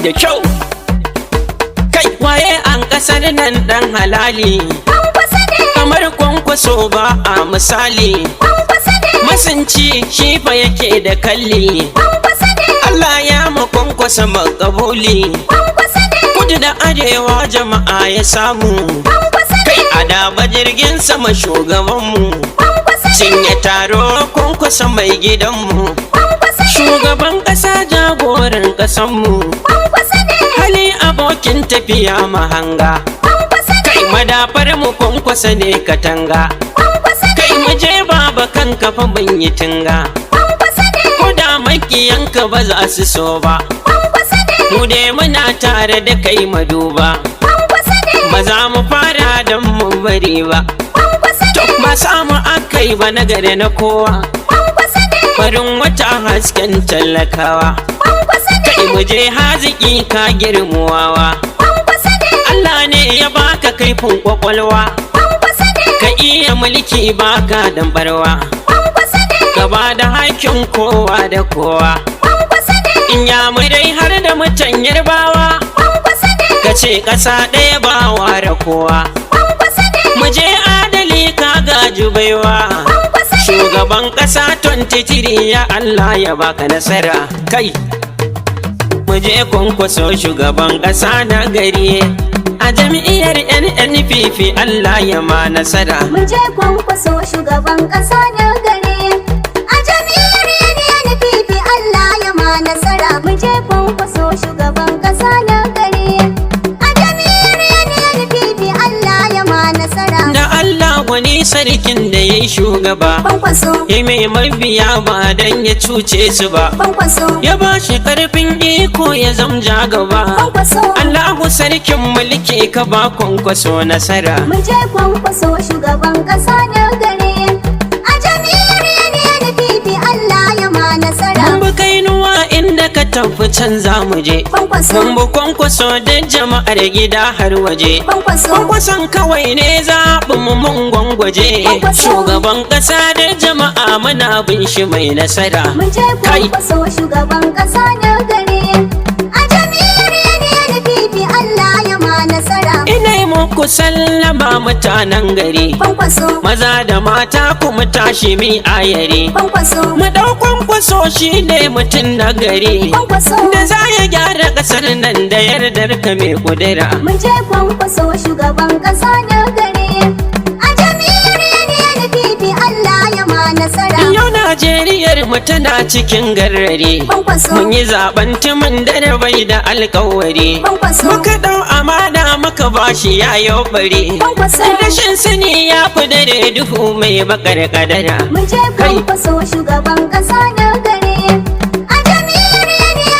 da kyau. Kai waye an kasar nan dan halali, kamar kwankwaso ba a misali. Masunci shi fa yake da kalli, Allah ya ma kwankwasa makabuli. Kudu da arewa jama'a ya samu, kai a daba jirgin sama shugabanmu. Cinye taro kwankwasa mai gidanmu, shugaban ƙasa jagoran ƙasanmu. Hali abokin tafiya mahanga, kai madafar mu kwankwasa ne katanga. Kai mu je baba kan kafa ban yi tunga, ko da makiyanka ba za su so ba. Mu dai muna tare da kai maduba, ba za mu fara don mu bari ba. Ba samu akai ba na gare na kowa, farin wata hasken talakawa. Kai mu je haziki ka girmuwawa, Allah ne ya baka kaifin kwakwalwa. Ka iya mulki baka dambarwa, gaba da haƙƙin kowa da kowa. In ya murai har da mutan yarbawa, ka ce ƙasa ɗaya ba ware kowa. Mu je adali ka gaji baiwa, shugaban ƙasa 23 ya Allah ya baka nasara. Kai mu je kwankwaso shugaban ƙasa na gari, a jam'iyyar NNPP Allah ya ma nasara. Mu je kwankwaso shugaban ƙasa na gari, a jam'iyyar NNPP Allah ya ma nasara. Mu je kwankwaso shugaban ƙasa na gari, a jam'iyyar NNPP Allah ya ma nasara. Da Allah wani sarkin da ya yi shugaba, Kwankwaso ya mai mabiya ba dan ya cuce su ba, kwankwaso ya ba shi karfin iko ya zamja gaba. kwankwaso. Allahu sarkin mulki ka ba kwankwaso nasara. Mu je kwankwaso shugaban ƙasa na gari, a jam'iyyar NNPP Allah ya ma nasara. Mun bi kainuwa inda ka tafi can za mu je, Kwankwaso mun bi kwankwaso da jama'ar gida har waje. kwankwaso Kwankwason kawai ne zaɓin mu mun gwangwaje, Kwankwaso. shugaban ƙasa da jama'a muna bin shi mai nasara. Mu je Kai kwankwaso shugaban ƙasa na gari, a jam'iyyar NNPP Allah ya ma nasara. ina yi muku sallama mutanen gari, Kwankwaso maza da mata kuma tashi mi ayari. kwankwaso Mu ɗau kwankwaso shi ne mutum na gari, kwankwaso. da za ya gyara ƙasar nan da yardar ka mai kudura. Mu je kwankwaso shugaban ƙasa na gari, a jam'iyyar NNPP Allah ya ma nasara. Yau Najeriyar mu tana cikin garrari, Kwankwaso mun yi zaben timin da bai da alkawari. kwankwaso Muka ɗau amana muka bashi ya yau bari, kwankwaso. rashin sani ya fi dare duhu mai bakar kadara. Mu je kwankwaso shugaban ƙasa na gari, a jam'iyyar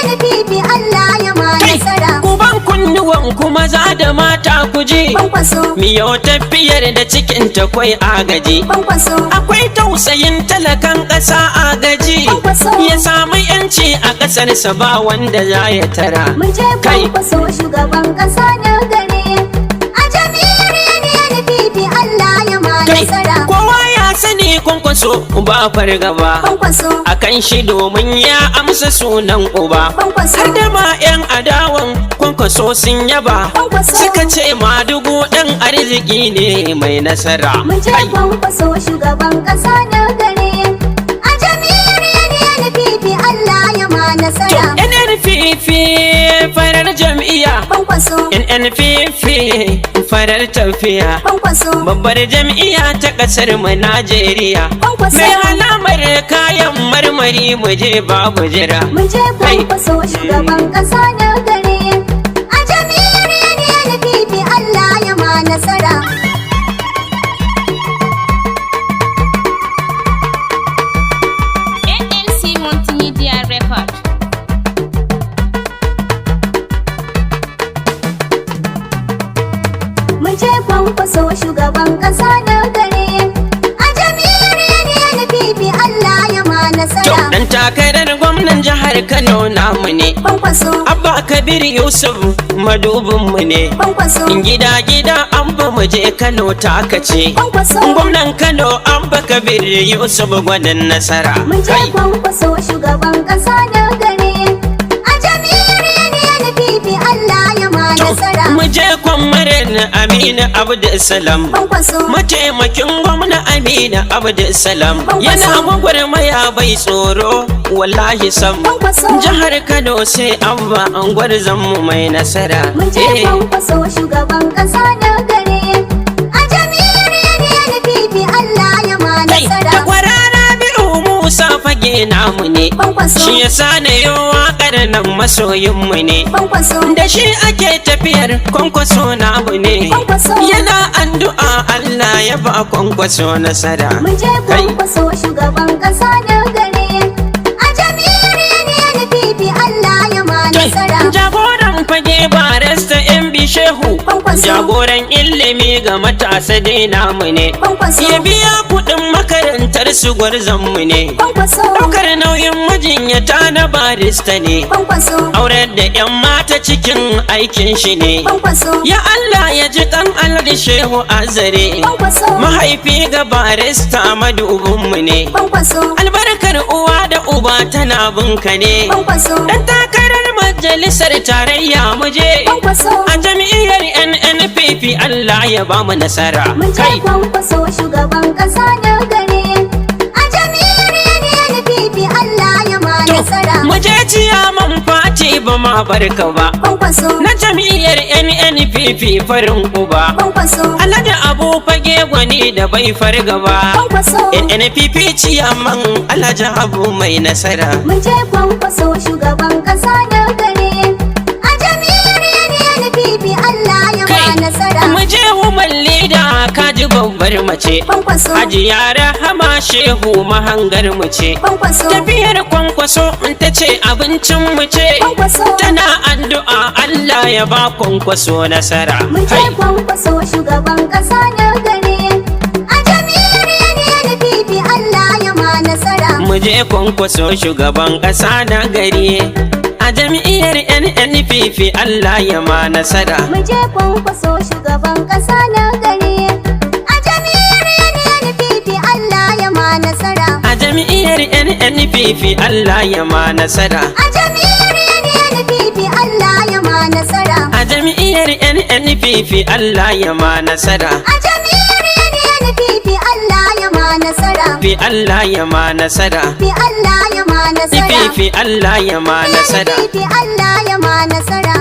NNPP Allah ya ma nasara. Kuban kunnuwan kuma za da mata ku ji, Kwankwaso miyo tafiyar da cikin takwai agaji. kwankwaso Akwai tausayin talakan ƙasa agaji, Kwankwaso. ya samu yanci a ƙasarsa ba wanda za ya tara. mu je Kai. kwankwaso shugaban ƙasa na gari, a jam'iyyar NNPP Allah ya ma Kai, nasara. kowa ya sani kwankwaso ba fargaba, Kwankwaso akan shi domin ya amsa sunan uba. kwankwaso Har da ma 'yan adawan kwankwaso sun yaba, Kwankwaso. suka ce madugu ɗan arziki ne mai nasara. mu je Kai. kwankwaso shugaban ƙasa na gari, a jam'iyyar NNPP Allah ya ma nasara. NNPP farar jam'iyya, Kwankwaso NNPP farar tafiya, kwankwaso babbar jam'iyya ta ƙasar mu Najeriya. Kwankwaso. Mai alamar kayan marmari mu je babu jira. mu je kwankwaso shugaban ƙasa na gari, a jam'iyyar NNPP Allah ya ma nasara. NNC Multimedia Record. Mu je kwankwaso shugaban ƙasa na gari, a jam'iyyar NNPP Allah ya ma nasara. Dan takarar gwamnan jihar Kano namu ne, Kwankwaso Abba Kabir Yusuf madubinmu ne. kwankwaso Gida gida Abba mu je Kano takace, kwankwaso. gwamnan Kano Abba Kabir Yusuf gwanin nasara. Mu je Kai. kwankwaso shugaban ƙasa na gari, a jam'iyyar NNPP Aminu Abdulsalam Kwankwaso. mataimakin gwamna Aminu Abdulsalam yana gwagwarmaya bai tsoro wallahi sam Kwankwaso. jihar Kano sai abba an gwarzon mu mai nasara Mun je Kwankwaso shugaban ƙasa na gare. A jam'iyyar NNPP Allah ya ma nasara. da kwarara biyu Musa fage namu ne Kwankwaso. shi yasa na yi waƙar nan masoyinmu ne Kwankwaso. da shi ake tafiyar kwankwaso namu ne Kwankwaso. yana addu'a Allah ya ba kwankwaso nasara Mun je Kwankwaso shugaban ƙasa na gare. A jam'iyyar NNPP Allah ya ma nasara. jagoran fage barista MB Shehu Kwankwaso. jagoran ilimi ga matasa dai namu ne Kwankwaso. ya biya kuɗin makarantar su gwarzonmu ne Kwankwaso. ɗaukar nauyin majinyata na barista ne Kwankwaso. aurar da 'yan mata cikin aikin shi ne Kwankwaso. ya Allah ya ji kan Alhaji Shehu Azare Kwankwaso. mahaifi ga barista madubinmu ne Kwankwaso. albarkar uwa da uba tana binka ne Kwankwaso. dan takarar majalisar tarayya muje Kwankwaso. a jam'iyyar NNPP Allah ya ba mu nasara Mun je Kwankwaso shugaban ƙasa na gare. A jam'iyyar NNPP Allah ya ma nasara. muje ciyaman fati ba ma barka ba Kwankwaso. na jam'iyyar NNPP farin uba Kwankwaso. Alhaji Abu fage gwani da bai farga ba Kwankwaso. NNPP ciyaman Alhaji Abu mai nasara Mun je Kwankwaso shugaban ƙasa na gare. A jam'iyyar NNPP Allah ya ma nasara. muje woman leader kaji babbar mace Kwankwaso. Hajiya Rahama Shehu mahangar mu ce Kwankwaso. tafiyar kwankwaso in ta ce abincin mu ce Kwankwaso. tana addu'a Allah ya ba kwankwaso nasara Mun je Kwankwaso shugaban ƙasa na gare. A jam'iyyar NNPP Allah ya ma nasara. muje kwankwaso shugaban ƙasa na gari a jam'iyyar NNPP Allah ya ma nasara Mu je Kwankwaso shugaban ƙasa na gare. A jam'iyyar NNPP Allah ya ma nasara. a jam'iyyar NNPP Allah ya ma nasara A jam'iyyar NNPP Allah ya ma nasara. a jam'iyyar NNPP Allah ya ma nasara A jam'iyyar NNPP Allah ya ma nasara. fi Allah ya ma nasara Fi Allah ya ma nasara. fi Allah ya ma nasara NNPP Allah ya ma nasara.